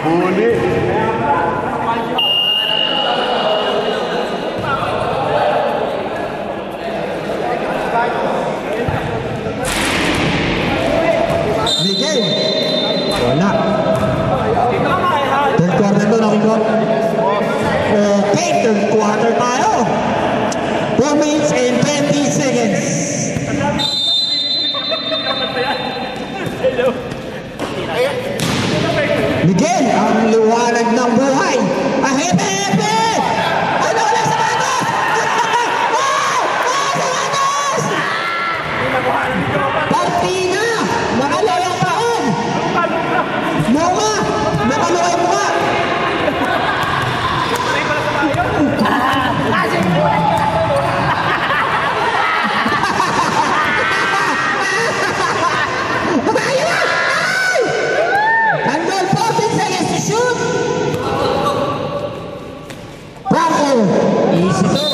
Huli. Miguel. Wala. Third quarter to, nakikot. Okay, third quarter tayo. 4 minutes and 20 seconds. Miguel, ang liwanag ng buhay. Hepe, hepe! Ano ulit sa batos? Sa batos! Partina! Nakaloy ang taon! Bunga! Nakaloy mo ka! Tanggol 14 seconds to shoot! Franco! Easy to!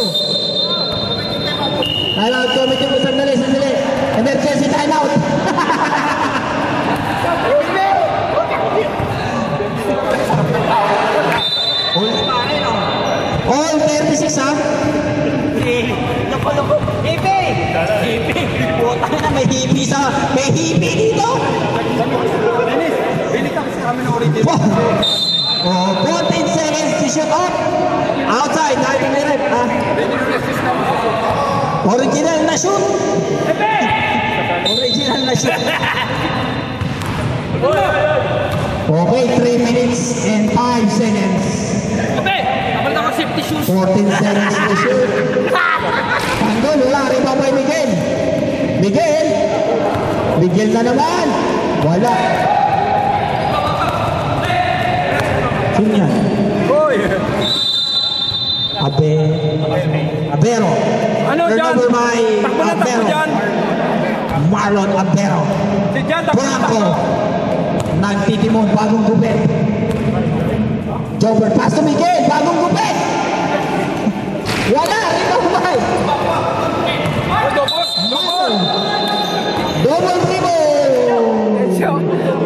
Timeout, committee mo sandali. Emergency timeout! All 36 ha? Loko. Hippie! Putang na, may hippie dito! Binig ka kasi kami ng original. 14 seconds to shoot off! Outside, natin ni Rep ha? Original na shoot! Original na shoot! Okay, 3 minutes and 5 seconds. 14 seconds to shoot. Tanggol, wala rin pa by Miguel. Miguel na naman. Wala. Sino yan? Abero. Ano dyan? Turnover by Abero. Marlon Abero. Franco. Nagtitimon, bagong gupit. Jobber, pass to Miguel, bagong gupit. Wala, rebound by. Double dribble.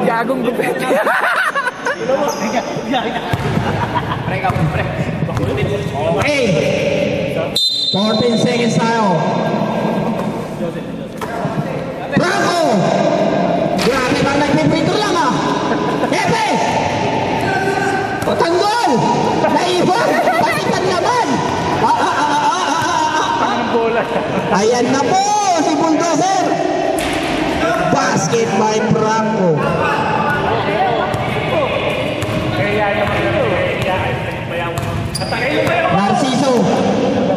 Gagong gupit. Okay. 14 seconds tayo. Bravo! Grabe bang nagpipito lang ah. Hepe! Tanggol! Naibang! Pakitan naman! Ayan na po si Bulldozer! Basket by Franco.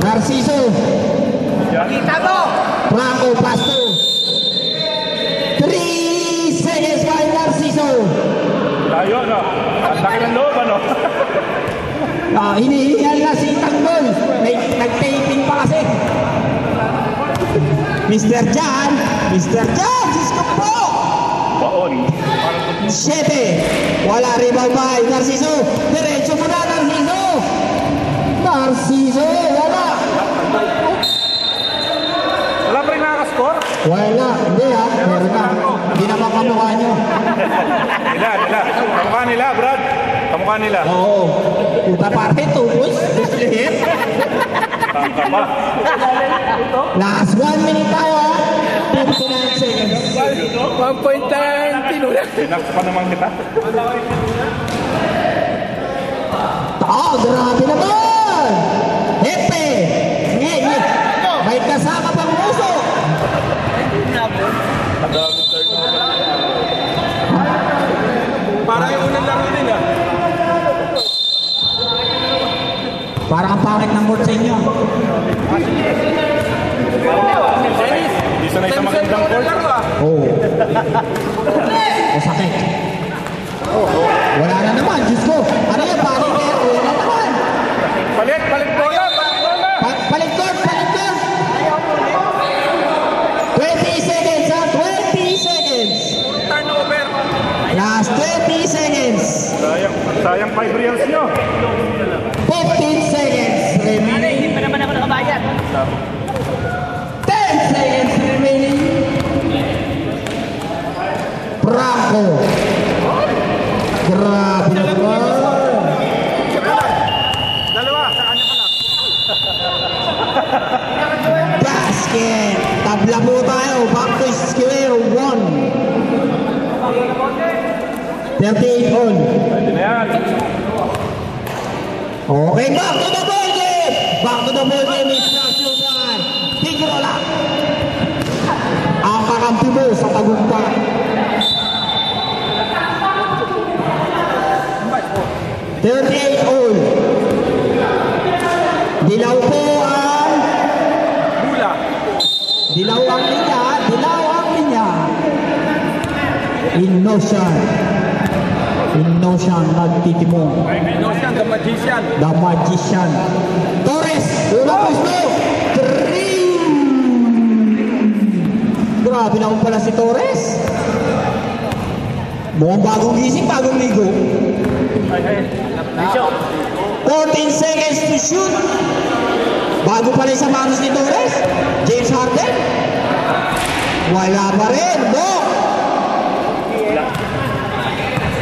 Narciso. Kita mo! Franco pass to. 3 seconds by Narciso. Layo, no? Ang laki ng loob, ano? Hinihingal na si Tanggol. Nag-taping pa kasi. Mr. Jan, Diyos ko po! Baon. 7. Wala rebound by Narciso. Diretso mo na, Narciso, wala. Wala pa rin nakaka-score? Wala, hindi ha. Meron na. Hindi naman kamukha nyo. Nila. Kamukha nila, Brad. Kamukha nila. Oo. Puta parte, tubos. Liit. Tangka pa. Last 1 minute tayo ha. 59 seconds. 1 point lang tinulang. Pinaks pa naman kita. Grabe naman! Hepe! May kasama pang muso! Parang yung unang laro nila. Parang ang pangit ng board sa inyo. Hindi sanay sa magandang court. Oo. Masakit. Wala na naman, Diyos ko. Ano yan, paring kaya? Wala na naman. Palit bola. Palit court. 20 seconds ha, 20 seconds. Turnover. Last 20 seconds. Sayang 5 reals nyo. 15 seconds remaining. Hindi pa naman ako nakabayad. 10 seconds remaining. Franco. Grabe naman. Basket. Tabla po tayo. Back to square one. 38 on. Pwede na yan. Okay, back to the ball game. Back to the ball game. Instruction by Tigrola. Ang kakampi mo sa tagumpay. all. Dilaw po ang Bula. dilaw ang linya. Dilaw ang linya. Innocent. Innocent nagtitimong. Innocent, the magician. The Magician. Torres, unang gusto. 3. Grabe naman pala si Torres. Mukhang bagong gising, bagong ligo. 14 seconds to shoot. Bago pala sa manos ni Torres. James Harden. Wala pa rin. Bok.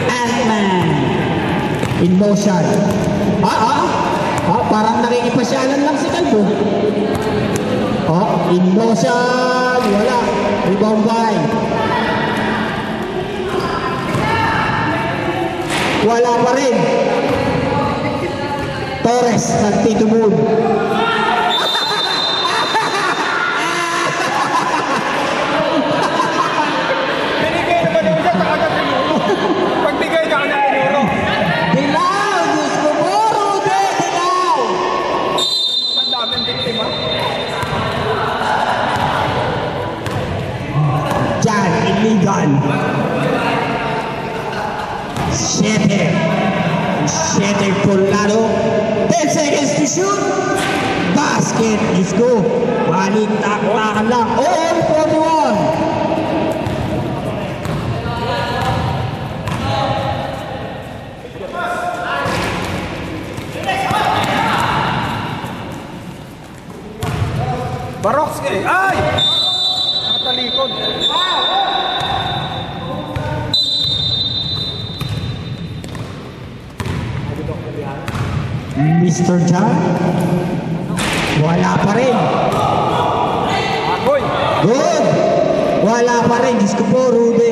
Ant-Man. In motion. Parang nakikipasyalan lang si Calvo. In motion. Wala. Rebound by. Wala pa rin. Torres nagtitumod. Binigay naman yung siya sa kanya tinuro. Pagbigay ka kanya tinuro. Dilaw! Diyos ko po, Rude! Dilaw! Ang daming biktima. Diyan, illegal. 7 por lado. 10 seconds to shoot. Basket. Let's go. Balik, taktakan lang. All 41. Barokski. Ay! Nakatalikod. Mr. John. Wala pa rin. Akoy. Good. Wala pa rin. Diyos ko po, Rude.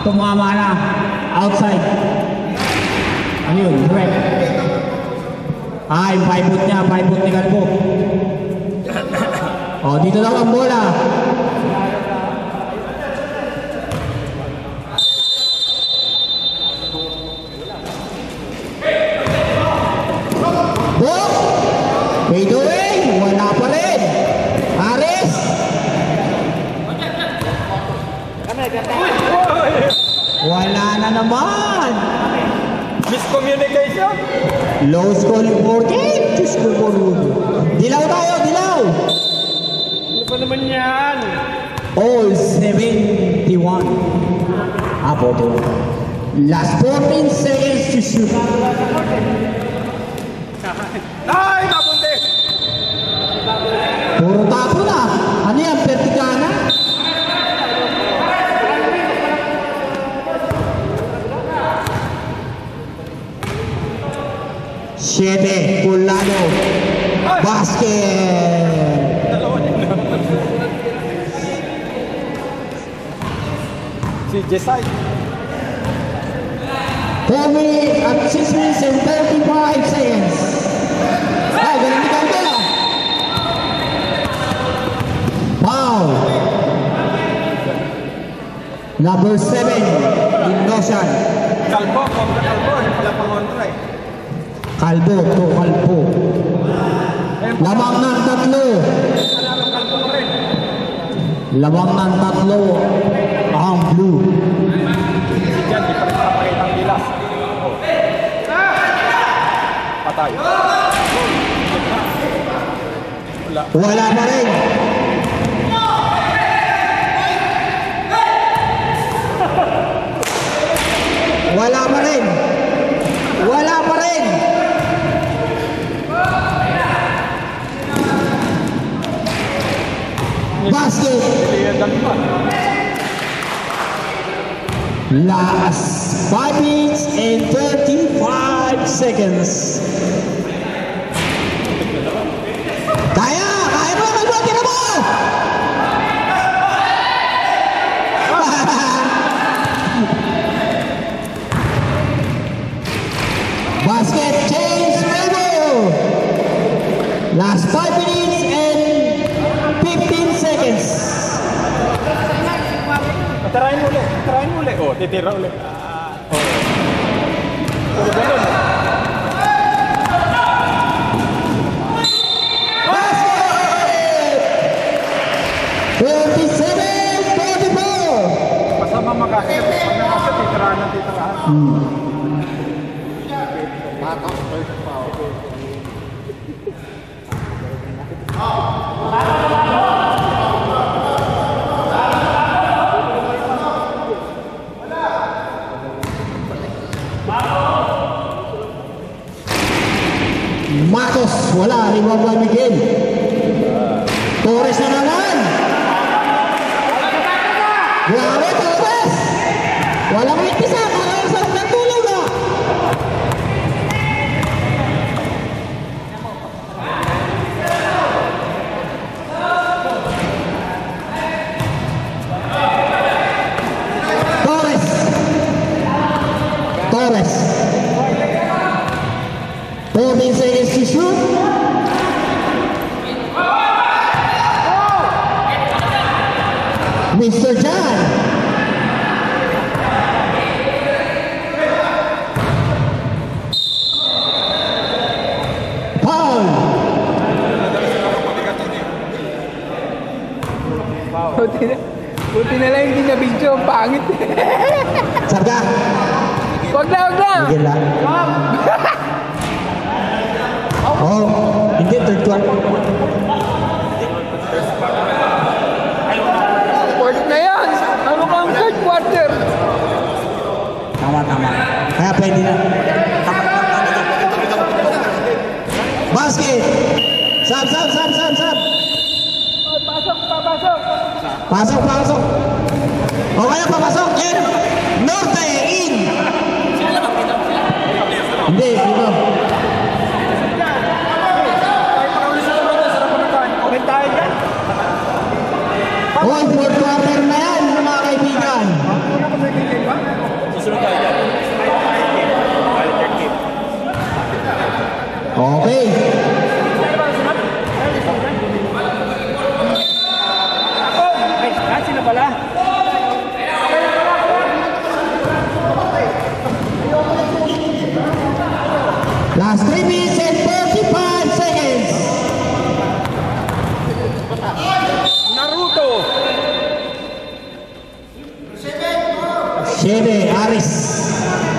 Tumama na. Outside. Ayun, direct. Yung 5-foot niya. 5-foot ni Calvo. Dito lang ang bola. Fade away, wala pa rin. Ares. Wala na naman. Miscommunication. Low scoring 14. Diyos ko po, Rudo. Dilaw tayo, dilaw. Ano pa naman yan? All 71. 41. Last 14 seconds to shoot. Ay, napunti. Puro tapo na. Ano yan? Verticana? Siete. Pulado. Basket. Dalawa niya. Si Jesai. 4 minutes at 6 minutes and 35 seconds. Galing ni Candela. Foul. Number 7, Innocent. Kalbo, kontra kalbo. Ano pala pangontra eh. Calvo to Calvo. Lamang ng tatlo. Panalo kalbo mo rin. Lamang ng tatlo. Ang blue. Si Jan, di pa rin papakita ang bilas. Patay. Wala pa rin. Wala pa rin. Wala pa rin. Basket. Last 5 minutes and 35 seconds. Kaya mo, magbuti na mo! Basket change level. Last 5 minutes and 15 seconds. Tarahin mo ulit. Oh, titira ulit. Puro ganun. Basket! 27-44. Masama makasip. Pag nakasip, titirahan ng titirahan. Matos, wala. Rebound by Miguel. Torres na naman. Grabe, Torres. Walang witness ah. Parang sarap ng tulog ah. Torres. 14 seconds to shoot. Mr. John. Foul. Buti na lang hindi na video. Ang pangit. Sarga. Wag na. Miguel lang. Oh, hindi, third quarter. Fourth na yan. Ano kang third quarter? Tama. Kaya pwede na. Basket. Sab. Pasok. O kaya papasok. Yan. Norte, in. Hindi, dito. Hoy, fourth quarter na yan, mga kaibigan. Susunod tayo dyan. Okay. Sino pala? Last 3 minutes and 45 seconds. Naruto. Shebe, Aris.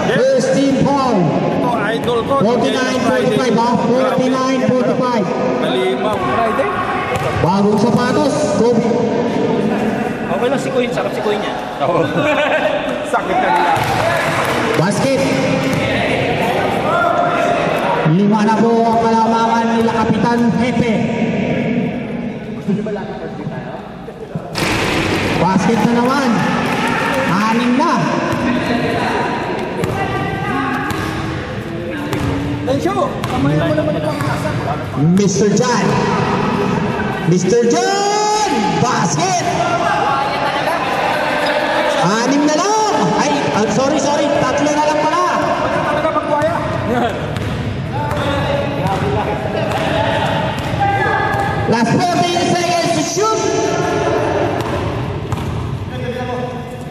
First team foul. Ito, idol ko. 49-45 ha? 49-45. Malimang. Friday? Bagong sapatos. Kobe. Okay lang si Kuya. Sarap si Kuya niya. Oo. Sakit ka nila. Basket. 5 na po ang kalamangan nila Kapitan Pepe. Basket na naman. 6 na. Tensyo, kamayan mo naman ito ang kasa. Mr. John. Basket. 6 na lang. Ay, sorry. 3 na lang pala. Talaga magwaya. Last 14 seconds to shoot.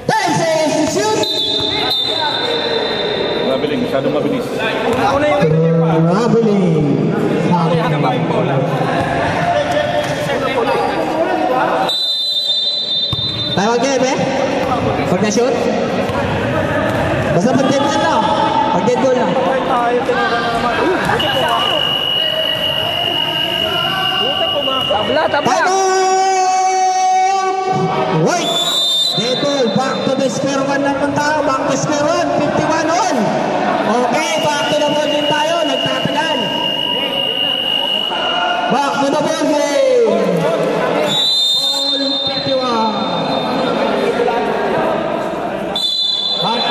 10 seconds to shoot. Mabiling, masyadong mabilis. Ako na yung Traveling. Tayo mag-game eh? Pag na-shoot? Basta pag-dead goal na. Pag-dead goal na. tayo, tinira na naman. Buta pumasok. Tabla. Wait! Dead ball. Back to the square one naman tayo. Back to square one. 51 on. Okay, back to the ball din tayo. Nagtatagal. Back to the ball game. All 51. Back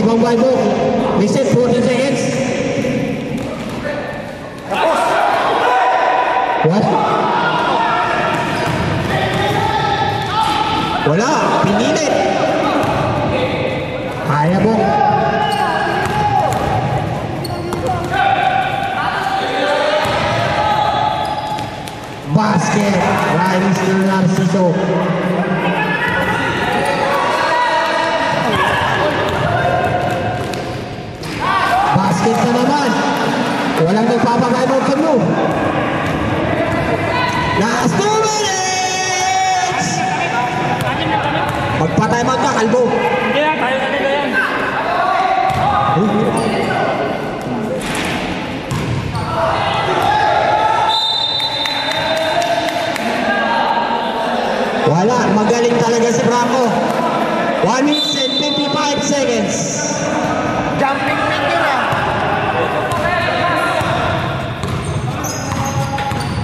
Habang bago, reset 14 seconds. What? Wala, pinilit. Kaya mo. Basket, Ryan Narciso. Basket na naman. Walang nagpapagay mo ka mo. Last 2 minutes! Magpatay mo ka, kalbo. Hindi na, tayo na nila yan. Wala, magaling talaga si Franco. 1 minute and 55 seconds. Jumping finger ah.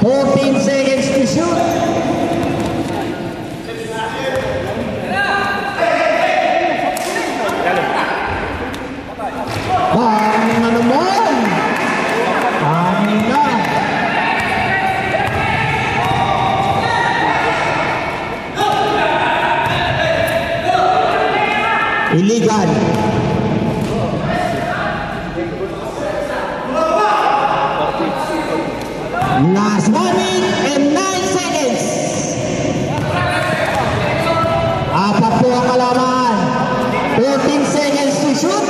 14 seconds to shoot. Bang na naman. Amin na. Illegal. Last 1 minute and 9 seconds. Apat po ang kalaman. 14 seconds to shoot.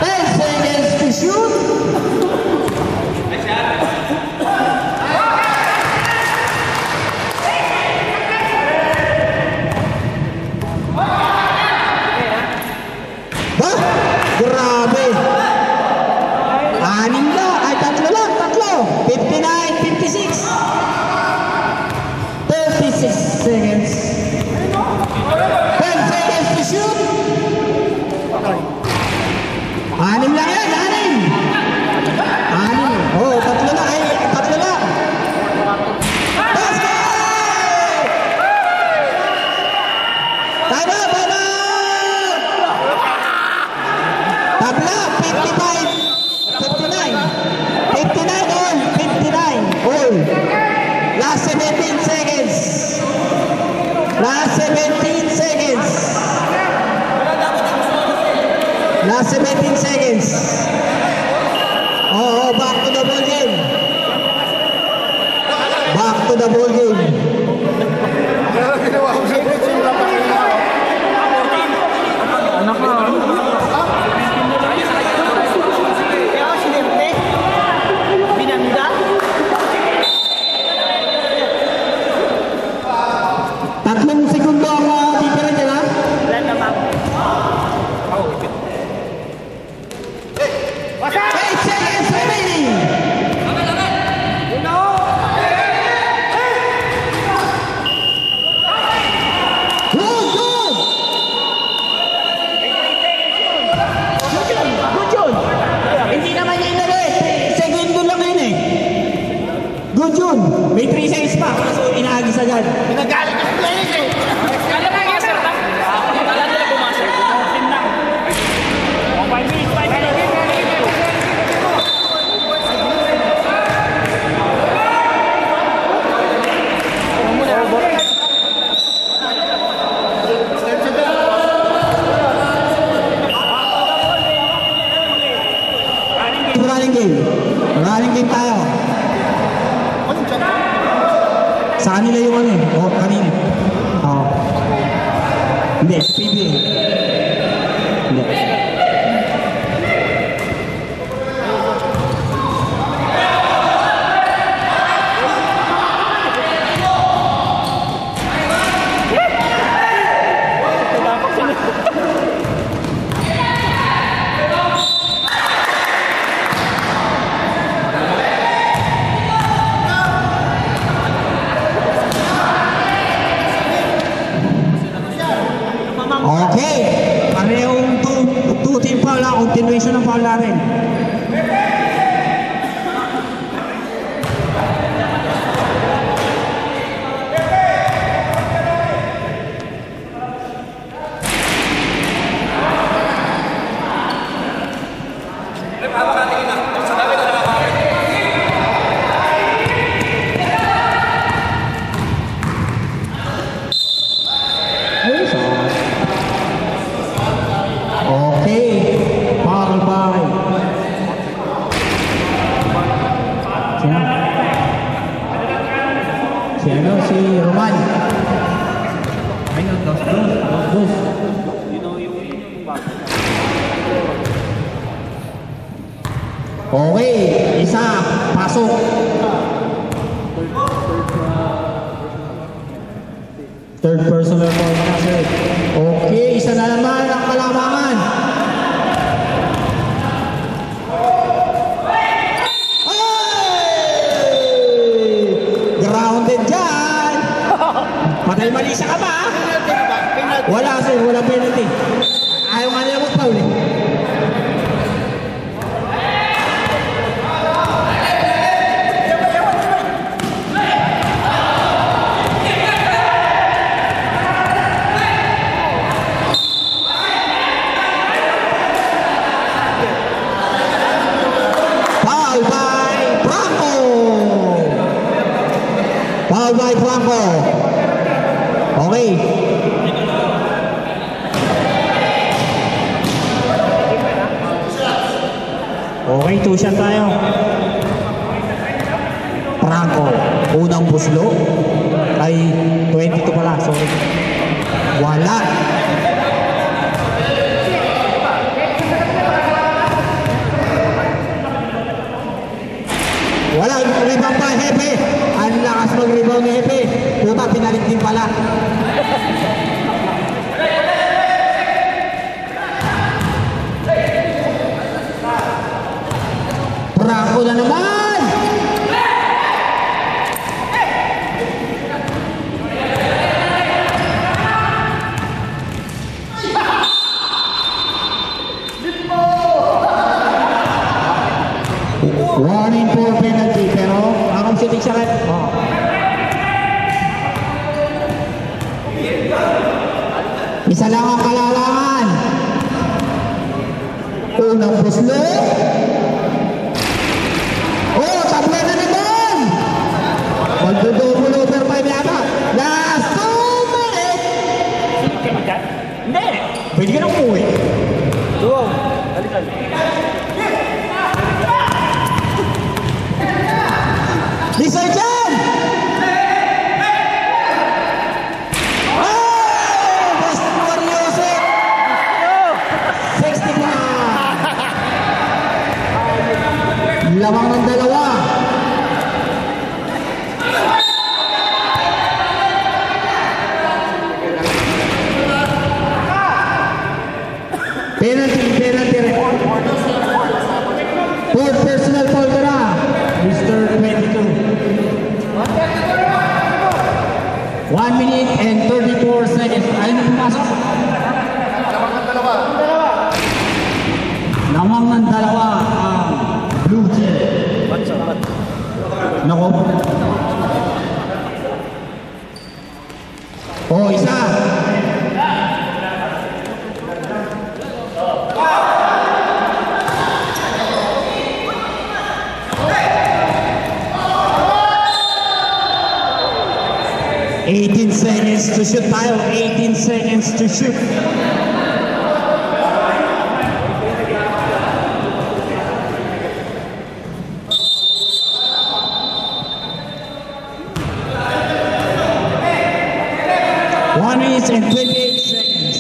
10 seconds to shoot. Bah, grabe. Anim na, ay tatlo lang, tatlo. 59, 56. 36 seconds. 10 seconds to shoot. Anim lang yan, anim. Anim. Oh, tatlo lang, ay, tatlo lang. Basket! Time out, time out! Tabla, 55. 59 all, 59 all. Last 17 seconds. Last 17 seconds. Last 17 seconds. Oh, back to the ball game. Back to the ball game. Pero ginawa ko sa ito, simula pa rin ako. Anak na. Kaya ako sinerte. Binanda. Tatlong segundo ang titira dyan, ha? Wala naman. 8 seconds remaining. Good, good. Good yun. Hindi naman yun na rin. Segundo lang yun eh. Good yun. May 3 seconds pa. Kaso inaagis agad. Pinagalit ang players eh. Kala na nga, sir. Kala nila bumasok. Team lang. 5 minutes, 5 minutes. Running game. Running game tayo. Sa kanila yung ano eh. O, kanina. Oo. Hindi, sa PBA. Hindi. Okay. Parehong two team foul lang. Continuation ng foul natin. Okay, isa, pasok. Third personal foul na sir. Okay, isa na naman ang kalamangan. Hey! Grounded dyan. Patay mali siya ka ba? Wala sir, wala penalty. Ayaw nga nila mag-foul eh. Foul by Franco. Okay. Okay, two shot tayo. Franco, unang buslo. Ay, 22 pala, sorry. Wala. Wala, rebound pa, Hepe. Ang lakas mag-rebound ni Hepe. Puta, pinalik din pala. Franco na naman! Warning for penalty, pero akong shooting siya rin. Oh. Isa lang ang kalalangan. Unang puslo. Oh, tabla na naman! Magdodouble over 5 yata. Last 2 minutes! Sunod ka magkat? Hindi! Pwede ka nang umuwi. Wow! Balikan. Lisa dyan! Oh! Basta Mariosep! 65! Lamang ng dalawa. Penalty record. Fourth personal foul na. Mr. 22. 1 minute and 34 seconds. Ayun na pumasok. Lamang ng dalawa ang blue team. Nako. Oh, isa. Eighteen seconds to shoot tayo. 18 seconds to shoot. One minute and 28 seconds.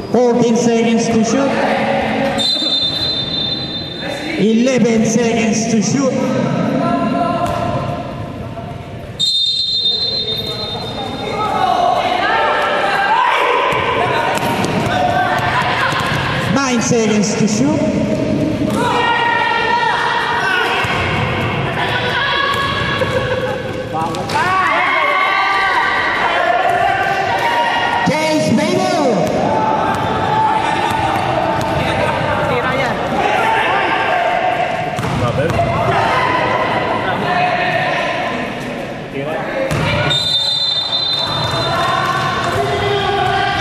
Fourteen seconds to shoot. 11 seconds to shoot. Nine seconds to shoot. James Bader. Tira yan.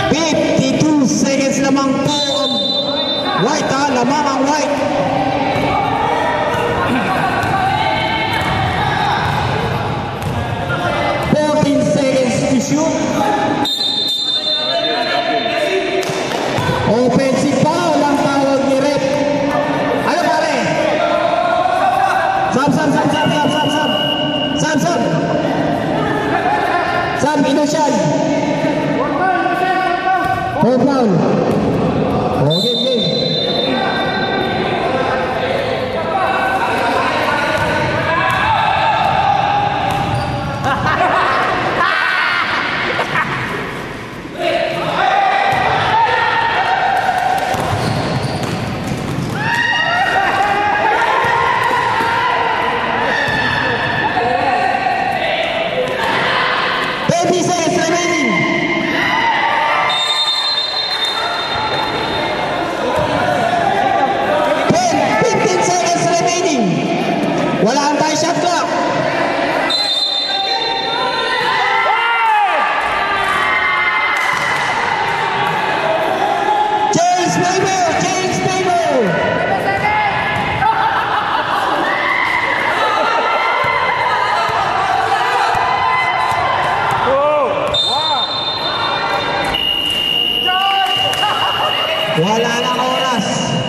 52 seconds lamang po ang White, lamang ang White. To shoot. Offensive foul ang tawag ni Rep. Ano pare? Sam, inosyan. Oh, foul. Oh, game.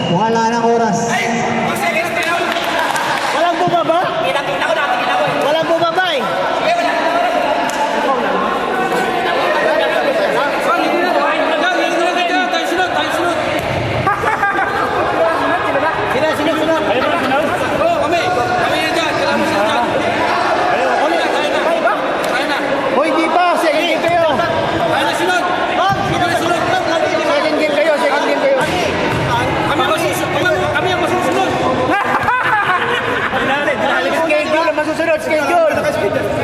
Wala nang oras. Walang bumaba? Walang bumaba eh. Sunod. Hoy, di pa. Second game kayo. Second game kayo. Kami ang masusunod. Schedule, masusunod, schedule.